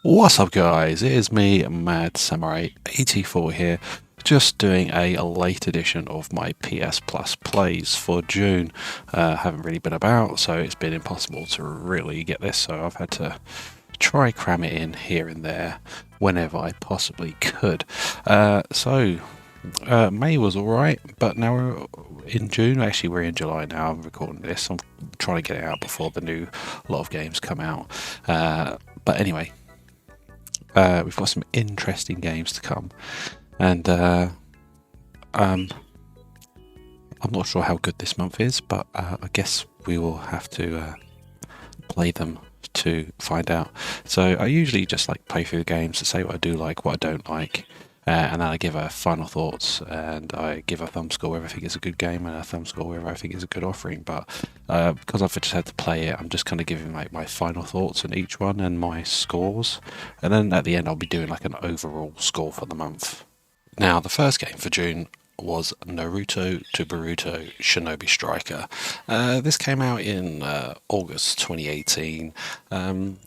What's up, guys? It is me, Mad Samurai 84 here, just doing a late edition of my PS Plus plays for June. Haven't really been about, so it's been impossible to really get this, so I've had to try cram it in here and there whenever I possibly could. May was alright, but now we're in June. Actually, we're in July now. I'm recording this. I'm trying to get it out before the new lot of games come out. But anyway, we've got some interesting games to come, and um, I'm not sure how good this month is, but I guess we will have to play them to find out. So I usually just like play through the games to say what I do like, what I don't like, and then I give a final thoughts, and I give a thumb score whether I think it's a good game and a thumb score whether I think it's a good offering. But because I've just had to play it, I'm just kind of giving like my final thoughts on each one and my scores, and then at the end I'll be doing like an overall score for the month. Now, the first game for June was Naruto to Baruto Shinobi Striker. This came out in August 2018.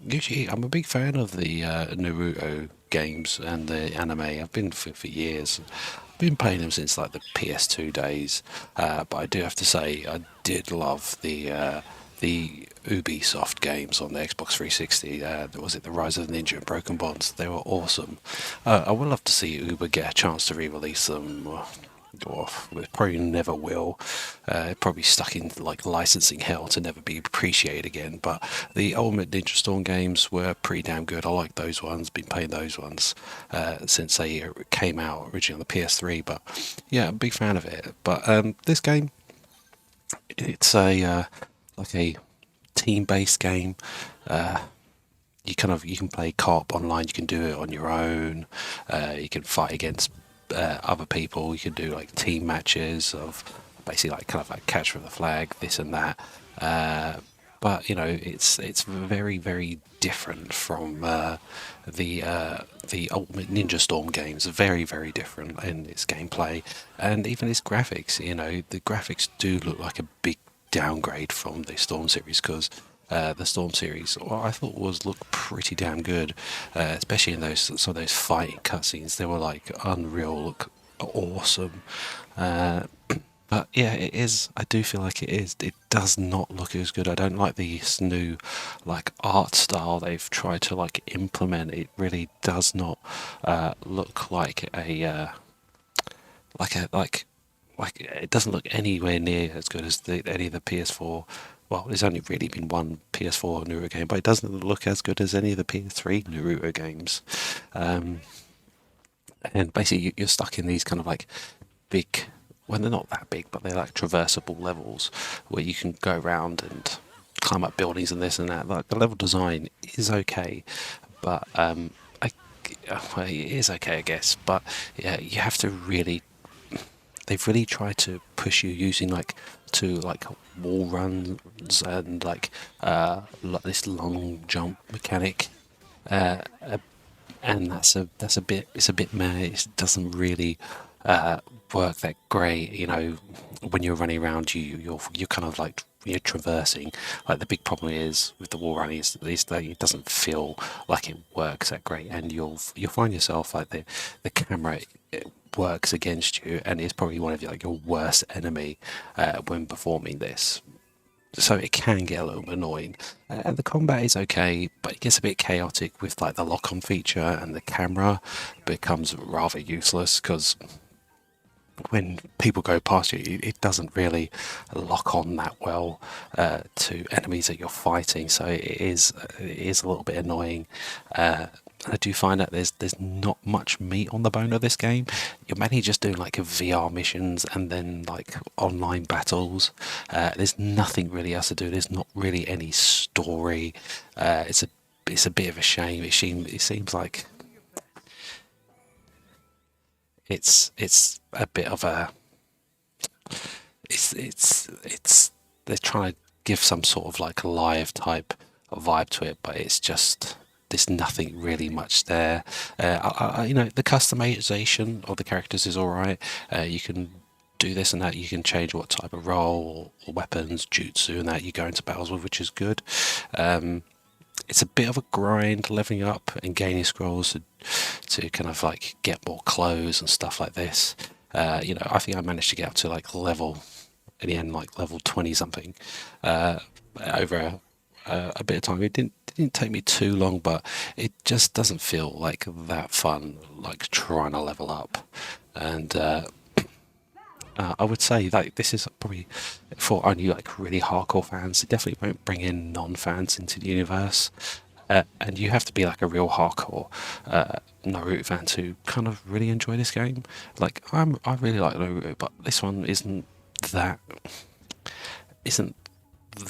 Usually, I'm a big fan of the Naruto games and the anime. I've been for years. I've been playing them since like the PS2 days, but I do have to say I did love the Ubisoft games on the Xbox 360. Was it the Rise of the Ninja and Broken Bonds? They were awesome. I would love to see Uber get a chance to re-release them. Or it probably never will. Probably stuck in like licensing hell to never be appreciated again. But the Ultimate Ninja Storm games were pretty damn good. I like those ones. Been playing those ones since they came out originally on the PS3. But yeah, I'm a big fan of it. But this game, it's a like a team-based game. You can play co-op online. You can do it on your own. You can fight against other people. You can do like team matches of basically like kind of like catch for the flag, this and that. But you know, it's very different from the Ultimate Ninja Storm games. Very different in its gameplay and even its graphics. You know, the graphics do look like a big downgrade from the Storm series because the Storm series, well, I thought was looked pretty damn good, especially in those some of those fighting cutscenes. They were like unreal, look awesome. But yeah, it is. I do feel like it is. It does not look as good. I don't like this new like art style they've tried to like implement. It really does not look like a like a like it doesn't look anywhere near as good as any of the PS4. Well, there's only really been one PS4 Naruto game, but it doesn't look as good as any of the PS3 Naruto games. Um, and basically, you're stuck in these kind of like big. Well, they're not that big, but they're like traversable levels where you can go around and climb up buildings and this and that. Like the level design is okay, but well, it is okay, I guess. But yeah, you have to really they've really tried to push you using like to like wall runs and like this long jump mechanic, uh, uh, and that's a bit it's a bit meh. It doesn't really work that great. You know, when you're running around, you're kind of like you're traversing. Like the big problem is with the wall running is that it doesn't feel like it works that great, and you'll find yourself like the camera works against you, and it's probably one of your like your worst enemy when performing this. So it can get a little bit annoying. And the combat is okay, but it gets a bit chaotic with like the lock-on feature, and the camera becomes rather useless because when people go past you, it doesn't really lock on that well to enemies that you're fighting. So it is a little bit annoying. I do find that there's not much meat on the bone of this game. You're mainly just doing like VR missions and then like online battles. There's nothing really else to do. There's not really any story. It's a bit of a shame. It seems like it's a bit of a it's they're trying to give some sort of like live type of vibe to it, but it's just there's nothing really much there. You know, the customization of the characters is all right. You can do this and that. You can change what type of role or weapons, jutsu, and that you go into battles with, which is good. Um, it's a bit of a grind leveling up and gaining scrolls to kind of like get more clothes and stuff like this. I think I managed to get up to like level in the end, like level 20 something, over a bit of time. It didn't take me too long, but it just doesn't feel like that fun, like trying to level up. And I would say like this is probably for only like really hardcore fans. It definitely won't bring in non-fans into the universe. And you have to be like a real hardcore Naruto fan to kind of really enjoy this game. Like I really like Naruto, but this one that isn't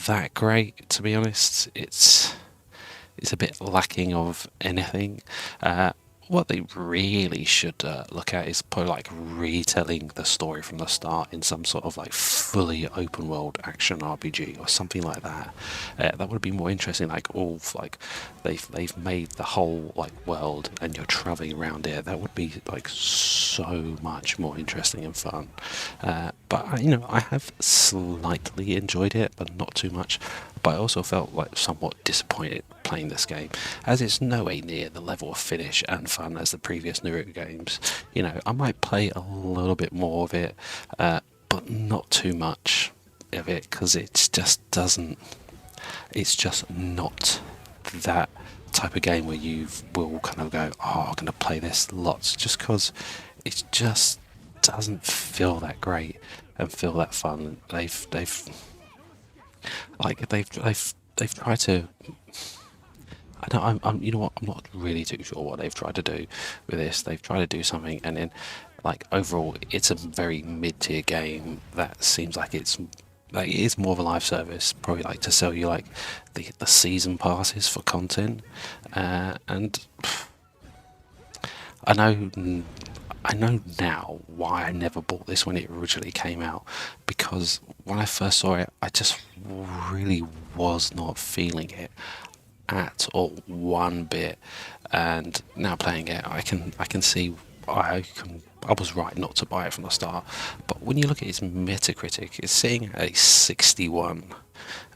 that great, to be honest. It's a bit lacking of anything. What they really should look at is probably like retelling the story from the start in some sort of like fully open world action RPG or something like that. That would be more interesting. Like all like they've made the whole like world and you're traveling around it. That would be like so much more interesting and fun. But I have slightly enjoyed it, but not too much. But I also felt like somewhat disappointed playing this game, as it's no way near the level of finish and fun as the previous Naruto games. I might play a little bit more of it, but not too much of it, because it just doesn't. It's just not that type of game where you will kind of go, oh, I'm going to play this lots, just because it just doesn't feel that great and feel that fun. They've tried to. I don't. You know what? I'm not really too sure what they've tried to do with this. They've tried to do something, and then, like overall, it's a very mid-tier game that seems like it is more of a live service, probably like to sell you like the season passes for content, and I know now why I never bought this when it originally came out, because when I first saw it, I just really was not feeling it at all, one bit. And now playing it, I can see I was right not to buy it from the start. But when you look at its Metacritic, it's sitting at a 61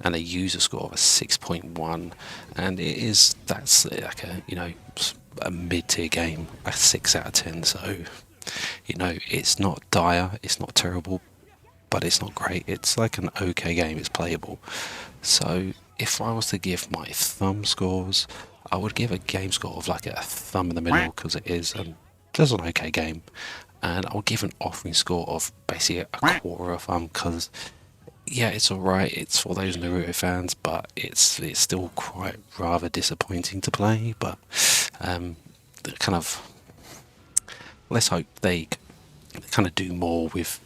and a user score of a 6.1, and that's like a mid-tier game, a 6 out of 10. So it's not dire, it's not terrible, but it's not great. It's like an okay game. It's playable. So if I was to give my thumb scores, I would give a game score of like a thumb in the middle, because it is just an okay game. And I would give an offering score of basically a quarter of a thumb, because yeah, it's alright. It's for those Naruto fans, but it's still quite rather disappointing to play. But kind of, let's hope they kind of do more with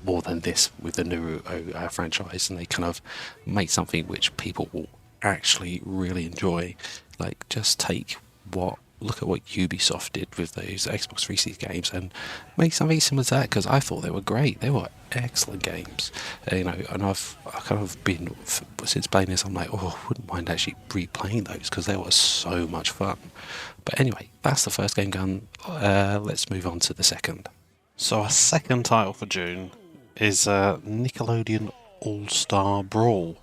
more than this with the Naruto franchise, and they kind of make something which people will actually really enjoy. Like, just look at what Ubisoft did with those Xbox 360 games and make something similar to that, because I thought they were great. They were excellent games, and I've kind of been, since playing this, I'm like, oh, I wouldn't mind actually replaying those, because they were so much fun. But anyway, that's the first game done. Let's move on to the second. So our second title for June is Nickelodeon All-Star Brawl.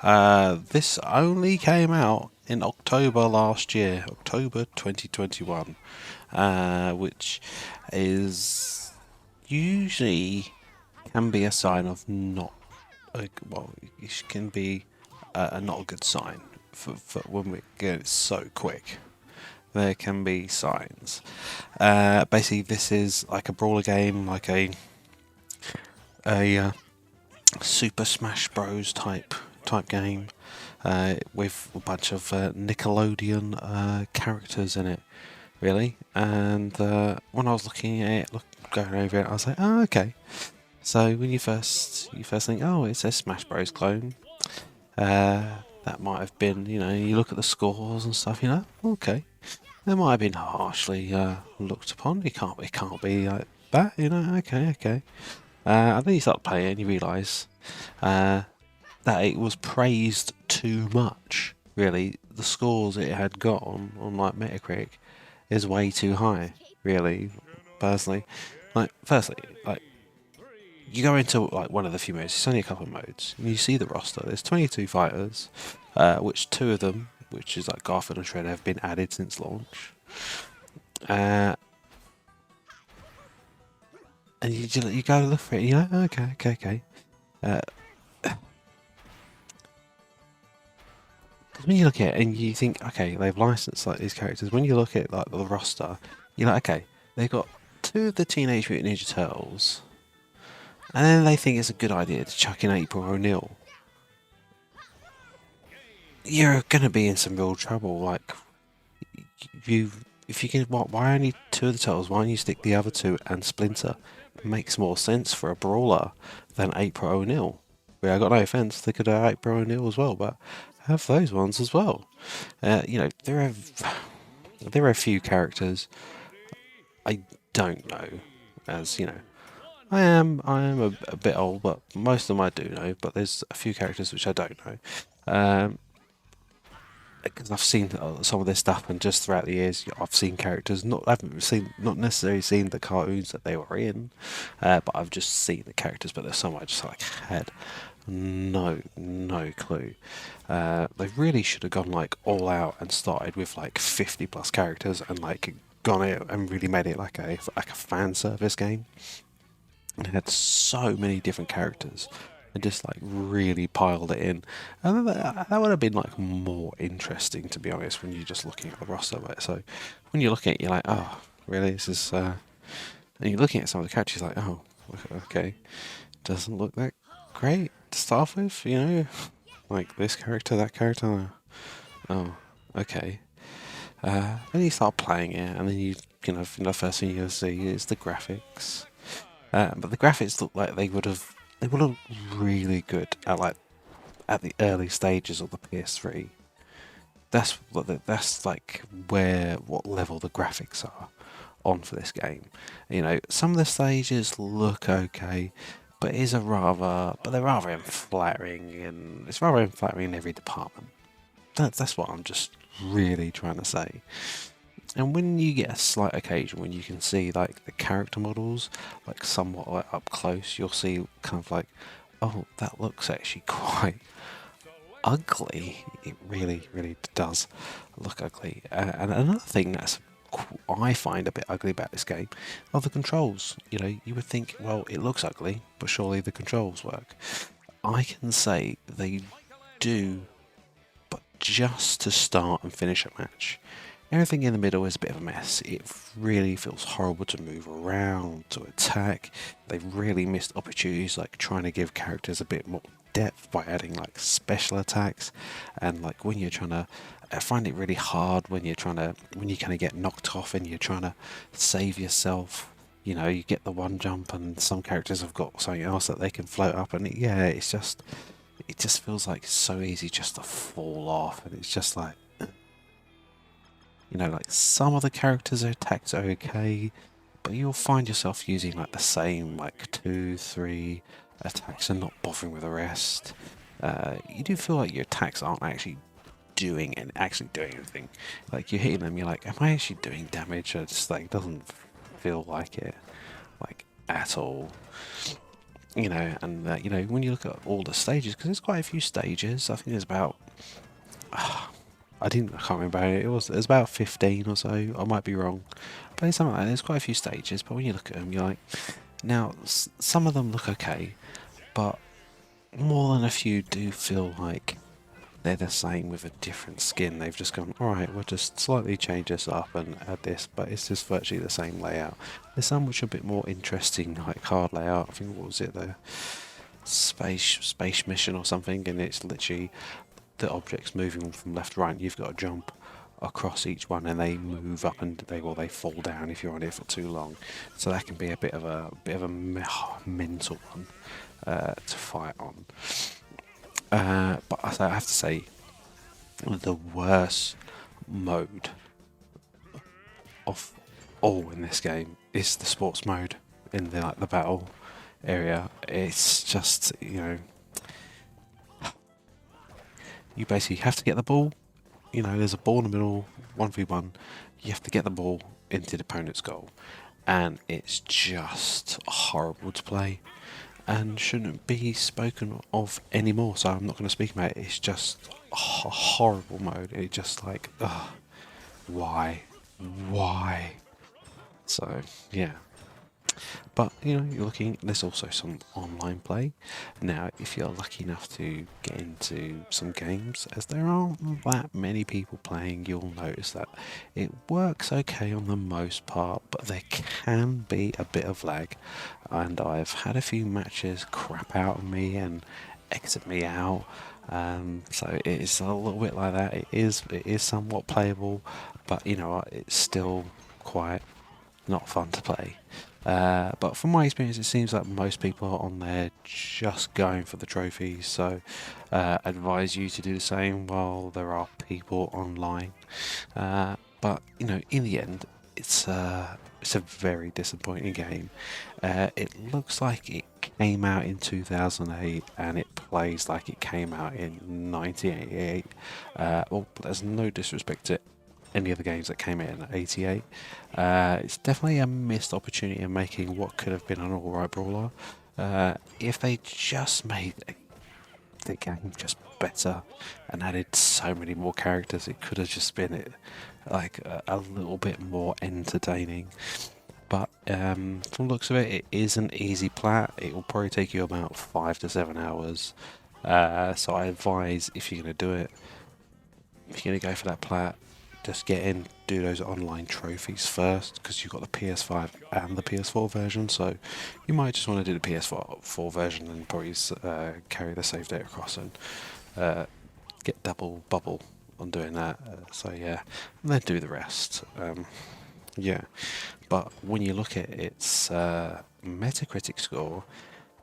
This only came out in October last year, October 2021, which is usually can be a sign of not, well, it can be a not a good sign for when we get it so quick. There can be signs. Basically, this is like a brawler game, like a Super Smash Bros type game, with a bunch of Nickelodeon characters in it, really. And when I was looking at it, going over it, I was like, oh, okay. So when you first think, oh, it's a Smash Bros clone, that might have been, you look at the scores and stuff, okay, that might have been harshly looked upon. It can't be like that, okay. And then you start playing and you realise that it was praised too much, really. The scores it had got on like Metacritic is way too high, really, personally. Like, firstly, like, you go into like one of the few modes, it's only a couple of modes, and you see the roster. There's 22 fighters, which two of them which is like Garfield and Shredder, have been added since launch. And you go look for it, and you're like, okay. When you look at it and you think, okay, they've licensed like these characters. When you look at like the roster, you're like, okay, they've got 2 of the Teenage Mutant Ninja Turtles, and then they think it's a good idea to chuck in April O'Neil. You're gonna be in some real trouble. Like, if you can, why only 2 of the Turtles? Why don't you stick the other 2 and Splinter? It makes more sense for a brawler than April O'Neil. I got no offence, they could have April O'Neil as well, but have those ones as well. There are a few characters I don't know, as I am a bit old, but most of them I do know. But there's a few characters which I don't know, because I've seen some of this stuff, and just throughout the years, I've seen characters. Not necessarily seen the cartoons that they were in, but I've just seen the characters. But there's some I just like had no clue. They really should have gone like all out and started with like 50 plus characters and like gone out and really made it like a fan service game. And it had so many different characters and just like really piled it in, and that would have been like more interesting, to be honest, when you're just looking at the roster of it. So when you look at it, you're like, oh really, this is and you're looking at some of the characters like, oh okay, doesn't look that great to start with, like this character, that character. Oh, okay. Then you start playing it, and then the first thing you'll see is the graphics. But the graphics look like they would have really good at the early stages of the PS3. That's like what level the graphics are on for this game. Some of the stages look okay, but they're rather unflattering, and it's rather unflattering in every department. That's what I'm just really trying to say. And when you get a slight occasion when you can see like the character models like somewhat like up close, you'll see kind of like, oh, that looks actually quite ugly. It really does look ugly. And another thing I find a bit ugly about this game are the controls. You would think, well, it looks ugly, but surely the controls work. I can say they do, but just to start and finish a match. Everything in the middle is a bit of a mess. It really feels horrible to move around, to attack. They've really missed opportunities like trying to give characters a bit more depth by adding like special attacks. And like when you're trying to, I find it really hard when you kind of get knocked off and you're trying to save yourself. You get the one jump, and some characters have got something else that they can float up, and it just feels like so easy just to fall off, and it's just like, like some of the characters' attacks are okay, but you'll find yourself using like the same like 2-3 attacks and not bothering with the rest. You do feel like your attacks aren't actually doing anything. Like you're hitting them, you're like, am I actually doing damage? It just like doesn't feel like it, like at all. And when you look at all the stages, because there's quite a few stages. I think there's about I can't remember. It was about 15 or so. I might be wrong, but it's something like that. There's quite a few stages, but when you look at them, you're like, now some of them look okay, but more than a few do feel like they're the same with a different skin. They've just gone, all right, we'll just slightly change this up and add this, but it's just virtually the same layout. There's some which are a bit more interesting, like card layout. I think, what was it, the space mission or something, and it's literally the objects moving from left to right, and you've got to jump across each one, and they move up and they fall down if you're on it for too long. So that can be a bit of a mental one to fight on. But I have to say, the worst mode of all in this game is the sports mode in the battle area. It's just you basically have to get the ball. There's a ball in the middle, 1v1. You have to get the ball into the opponent's goal, and it's just horrible to play and shouldn't be spoken of anymore. So I'm not going to speak about it. It's just horrible mode. It just like, ugh, why? So yeah. But you're looking. There's also some online play. Now, if you're lucky enough to get into some games, as there aren't that many people playing, you'll notice that it works okay on the most part, but there can be a bit of lag. And I've had a few matches crap out of me and exit me out. So it is a little bit like that. It is somewhat playable, but it's still quite not fun to play. But from my experience, it seems like most people are on there just going for the trophies. So, advise you to do the same while there are people online. But in the end, it's a very disappointing game. It looks like it came out in 2008 and it plays like it came out in 1988. Well, there's no disrespect to any of the games that came out in '88. It's definitely a missed opportunity in making what could have been an alright brawler. If they just made the game just better and added so many more characters, it could have just been like a little bit more entertaining. But from the looks of it, it is an easy plat. It will probably take you about 5 to 7 hours. So I advise, if you're going to do it, if you're going to go for that plat, just get in, do those online trophies first, because you've got the PS5 and the PS4 version, so you might just want to do the PS4 version and probably carry the save data across and get double bubble on doing that. So yeah, and then do the rest. Yeah, but when you look at its Metacritic score,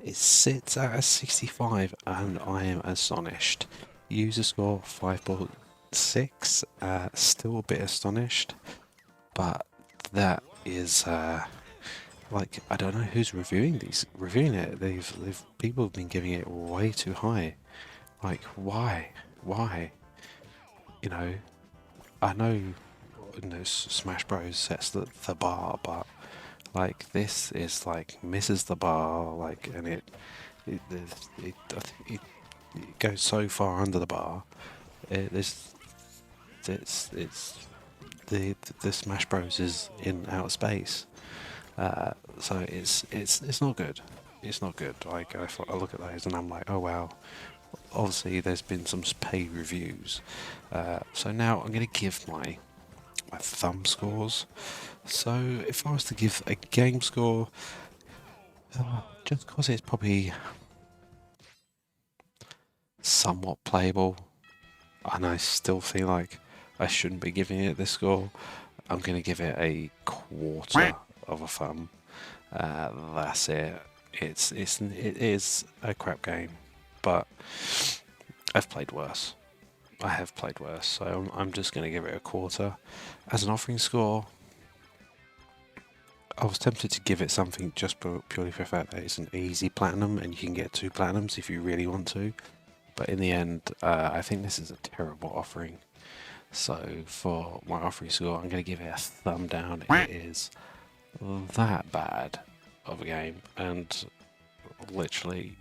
it sits at a 65, and I am astonished. User score 5.6, still a bit astonished, but that is like, I don't know who's reviewing it. They've people have been giving it way too high. Like, why? You know, I know, Smash Bros sets the bar, but like this is like misses the bar, like, and it it, it, it goes so far under the bar. It's the Smash Bros is in outer space, so it's not good. It's not good. Like, I look at those and I'm like, oh wow. Obviously, there's been some paid reviews. So now I'm going to give my thumb scores. So if I was to give a game score, just because it's probably somewhat playable, and I still feel like I shouldn't be giving it this score, I'm going to give it a quarter of a thumb. That's it. It is a crap game, but I've played worse. I have played worse, so I'm just going to give it a quarter. As an offering score, I was tempted to give it something just purely for the fact that it's an easy platinum and you can get 2 platinums if you really want to. But in the end, I think this is a terrible offering. So for my offering score, I'm going to give it a thumb down. It is that bad of a game, and literally,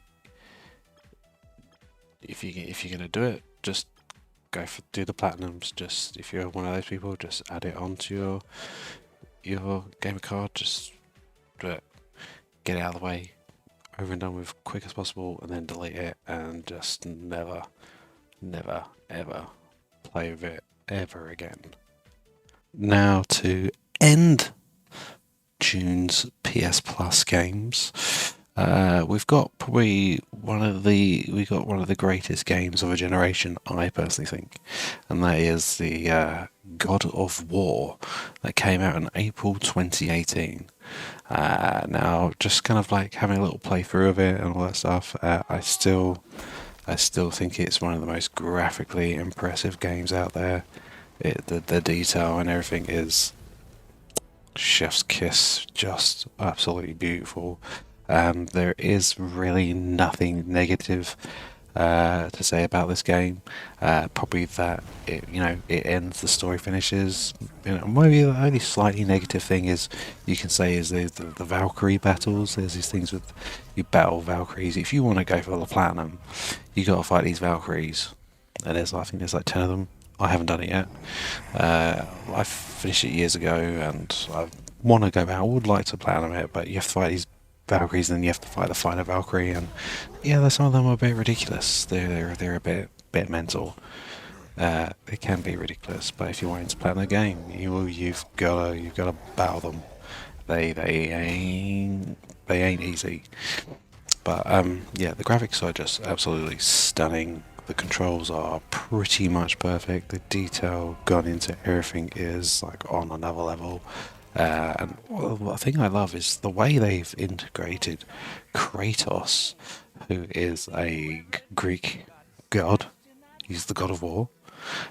if you're going to do it, just do the platinums. Just, if you're one of those people, just add it onto your gamer card. Just do it, get it out of the way, over and done with, quick as possible, and then delete it, and just never ever play with it ever again. Now, to end June's PS Plus games, we've got probably one of the greatest games of a generation, I personally think, and that is the God of War that came out in April 2018. Now, just kind of like having a little playthrough of it and all that stuff, I still think it's one of the most graphically impressive games out there. The detail and everything is chef's kiss, just absolutely beautiful. There is really nothing negative to say about this game. Probably that it ends, the story finishes. Maybe the only slightly negative thing is you can say is the Valkyrie battles. There's these things with you battle Valkyries. If you want to go for the platinum, you got to fight these Valkyries. and I think there's like 10 of them. I haven't done it yet. I finished it years ago, and I want to go back. I would like to play on it, but you have to fight these Valkyries, and then you have to fight the final Valkyrie, and yeah, some of them are a bit ridiculous. They're a bit mental. It can be ridiculous, but if you're wanting to play on the game, you've got to battle them. They ain't easy. But yeah, the graphics are just absolutely stunning. The controls are pretty much perfect. The detail gone into everything is like on another level. And the thing I love is the way they've integrated Kratos, who is a Greek god. He's the god of war,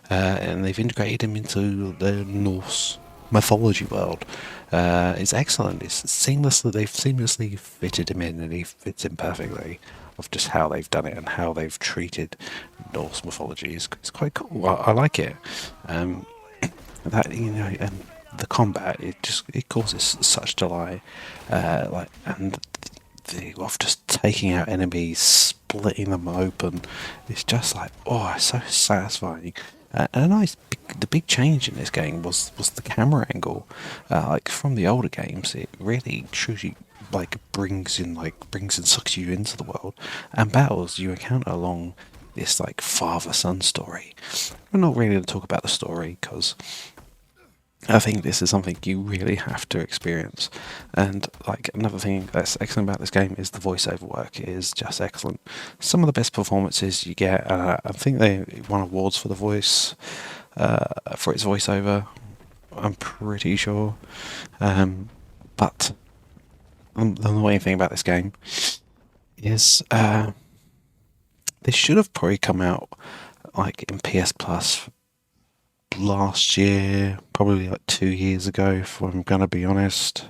and they've integrated him into the Norse mythology world. It's excellent. They've seamlessly fitted him in, and he fits in perfectly. Of just how they've done it and how they've treated Norse mythology is quite cool. I like it. That the combat it causes such delight. And of just taking out enemies, splitting them open. It's just like, oh, it's so satisfying. The big change in this game was the camera angle. Like from the older games, it really truly brings in sucks you into the world. And battles you encounter along this like father-son story. We're not really going to talk about the story because I think this is something you really have to experience. And like another thing that's excellent about this game is the voiceover work. It is just excellent. Some of the best performances you get. I think they won awards for the voice, for its voiceover. I'm pretty sure. But the annoying thing about this game is this should have probably come out like in PS Plus last year, probably like 2 years ago, if I'm gonna be honest.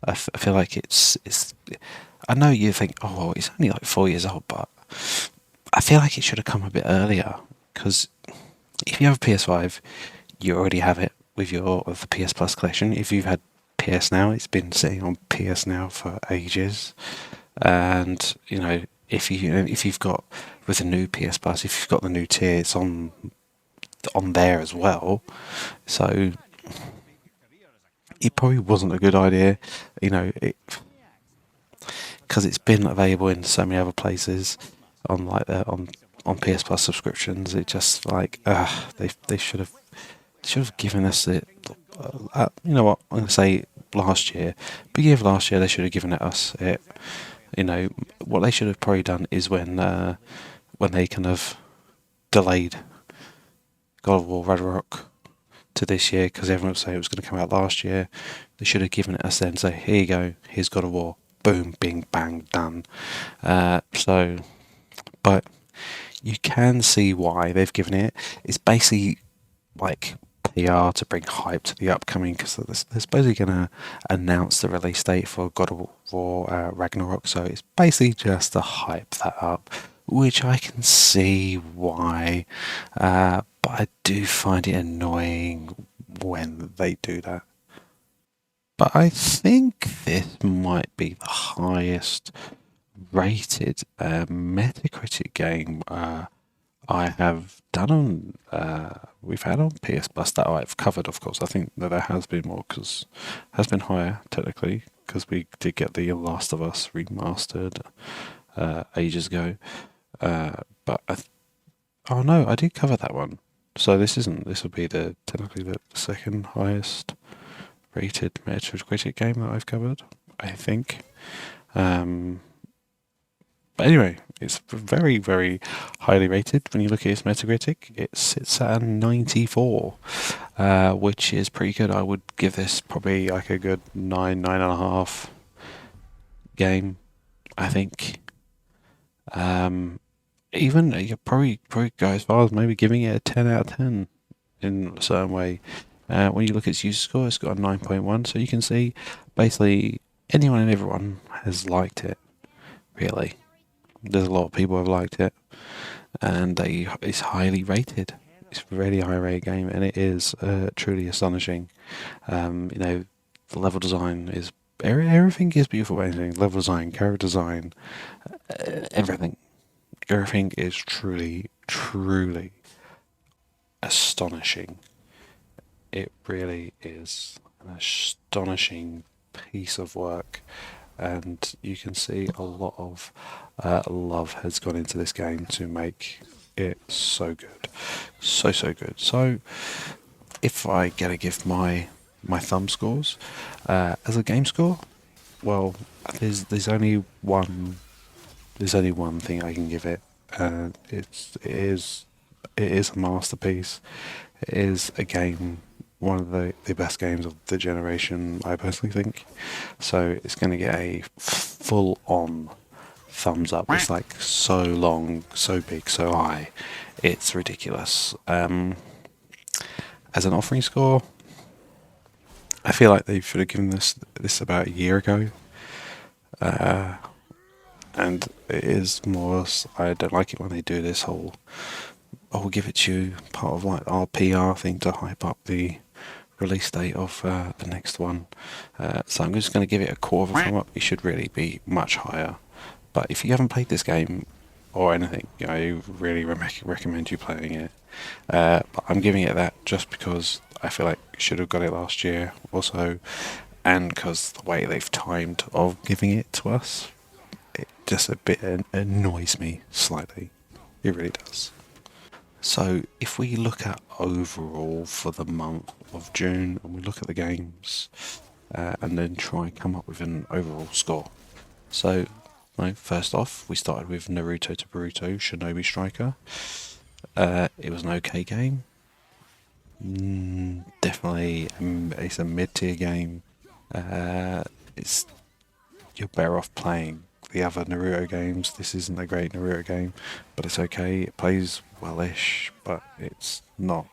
I feel like it's. I know you think, oh, well, it's only like 4 years old, but I feel like it should have come a bit earlier. Because if you have a PS5, you already have it with the PS Plus collection. If you've had PS Now, it's been sitting on PS Now for ages, and if you've got with the new PS Plus, if you've got the new tier, it's on there as well. So it probably wasn't a good idea, because it's been available in so many other places on on PS Plus subscriptions. It just they should have given us it. You know what, I'm gonna say last year, beginning of last year, they should have given us it. What they should have probably done is when they kind of delayed God of War Ragnarok to this year, because everyone was saying it was going to come out last year. They should have given it us then. Say, here you go, here's God of War, boom, bing, bang, done. But you can see why they've given it. It's basically like PR to bring hype to the upcoming, because they're supposedly going to announce the release date for God of War Ragnarok. So it's basically just to hype that up, which I can see why. But I do find it annoying when they do that. But I think this might be the highest rated Metacritic game I have done we've had on PS Plus that I've covered, of course. I think that there has been more, because it has been higher, technically, because we did get the Last of Us remastered ages ago. But oh no, I did cover that one. So this will be technically the second highest rated Metacritic game that I've covered, I think. But anyway, it's very, very highly rated. When you look at its Metacritic, it sits at a 94, which is pretty good. I would give this probably like a good 9.5 game, I think. Even you probably go as far as maybe giving it a 10 out of 10 in a certain way. When you look at its user score, it's got a 9.1, so you can see basically anyone and everyone has liked it, really. There's a lot of people who have liked it, and it's highly rated. It's a really high rated game, and it is truly astonishing. The level design is everything is beautiful. Anything, level design, character design, everything is truly, truly astonishing. It really is an astonishing piece of work, and you can see a lot of love has gone into this game to make it so good, so good. So, if I gotta give my thumb scores as a game score, well, there's only one thing I can give it. It is a masterpiece. It is a game, one of the best games of the generation, I personally think. So it's going to get a full on thumbs up. It's like so long, so big, so high. It's ridiculous. As an offering score, I feel like they should have given this about a year ago. And it is more. I don't like it when they do this whole "I'll give it to you" part of like our PR thing to hype up the release date of the next one. So I'm just going to give it a quarter of a thumb up. It should really be much higher. But if you haven't played this game or anything, I really recommend you playing it. But I'm giving it that just because I feel like I should have got it last year also, and because the way they've timed of giving it to us, it just a bit annoys me slightly. It really does. So if we look at overall for the month of June and we look at the games and then try and come up with an overall score. So first off, we started with Naruto to Baruto, Shinobi Striker. It was an okay game. Definitely, it's a mid-tier game. It's You're better off playing the other Naruto games. This isn't a great Naruto game, but it's okay. It plays well-ish, but it's not.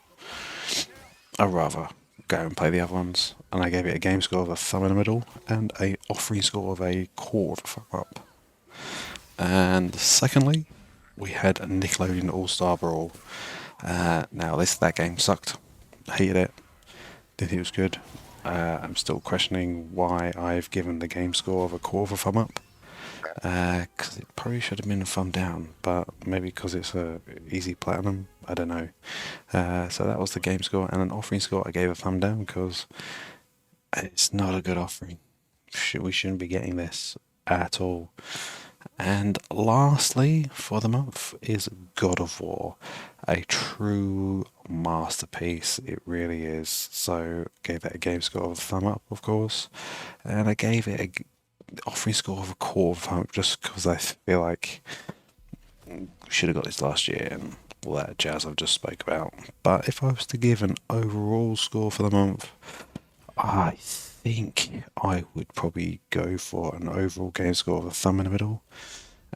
I'd rather go and play the other ones. And I gave it a game score of a thumb in the middle and a offering score of a quarter of a thumb up. And secondly, we had a Nickelodeon All-Star Brawl. Now that game sucked. Hated it. Didn't think it was good. I'm still questioning why I've given the game score of a quarter of a thumb up. Because it probably should have been a thumb down, but maybe because it's a easy platinum, I don't know. So that was the game score, and an offering score I gave a thumb down because it's not a good offering. We shouldn't be getting this at all. And lastly, for the month, is God of War, a true masterpiece. It really is. So gave it a game score of a thumb up, of course, and I gave it a offering score of a quarter of a thumb up just because I feel like we should have got this last year and all that jazz I've just spoke about. But if I was to give an overall score for the month, I think I would probably go for an overall game score of a thumb in the middle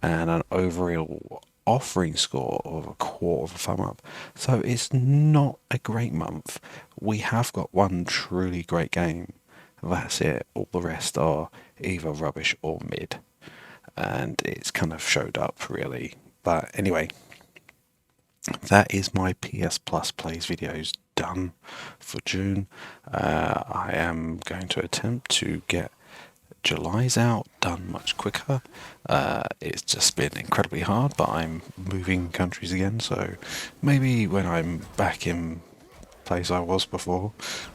and an overall offering score of a quarter of a thumb up. So it's not a great month. We have got one truly great game. That's it. All the rest are either rubbish or mid. And it's kind of showed up really. But anyway, that is my PS Plus Plays videos done for June. I am going to attempt to get July's out done much quicker. It's just been incredibly hard, but I'm moving countries again, so maybe when I'm back in place I was before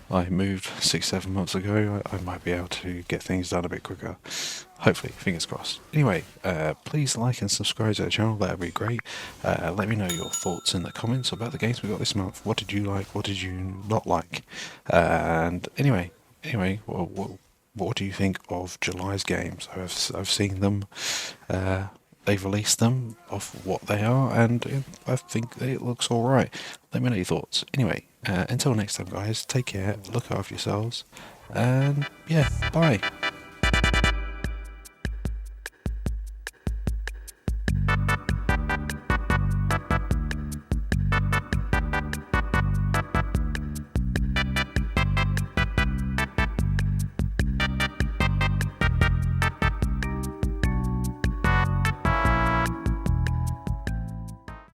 I moved 6-7 months ago, I might be able to get things done a bit quicker. Hopefully, fingers crossed. Anyway, please like and subscribe to the channel, that would be great. Let me know your thoughts in the comments about the games we got this month. What did you like, what did you not like? And anyway, what do you think of July's games? I've seen them. They've released them of what they are, and I think it looks all right. Let me know your thoughts. Anyway, until next time, guys, take care, look after yourselves, and yeah, bye.